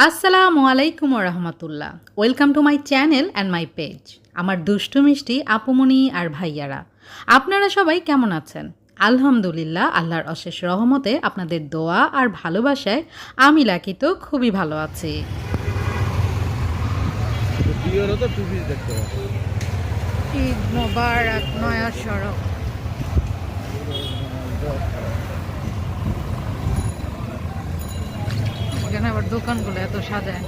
আসসালামু আলাইকুম রহমতুল্লাহ। Welcome to my channel and my page. আমার দুষ্টু মিষ্টি আপুমনি আর ভাইয়ারা, আপনারা সবাই কেমন আছেন? আলহামদুলিল্লাহ, আল্লাহর অশেষ রহমতে আপনাদের দোয়া আর ভালোবাসায় আমি লাকি তো খুবই ভালো আছি। ঈদ মোবারক, নয়া সড়ক। এখানে আবার দোকানগুলো এত সাজায়।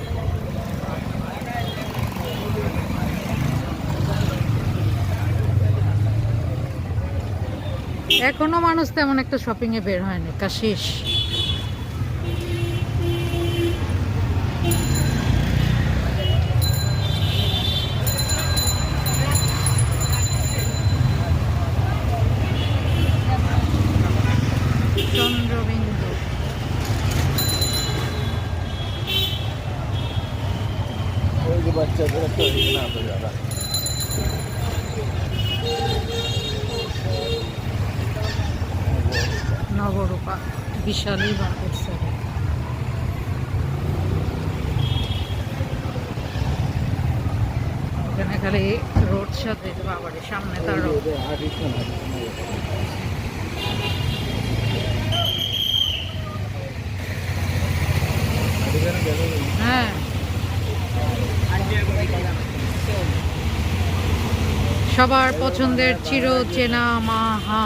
এখনো মানুষ তেমন একটা শপিং এ বের হয়নি, কাশিস। চন্দ্রবিন্দু নবরূপা বিশালই বার করছে। এখানে খালি রোড সাথে বাবারের সামনে তার রোড। হ্যাঁ, সবার পছন্দের চিরচেনা মাহা।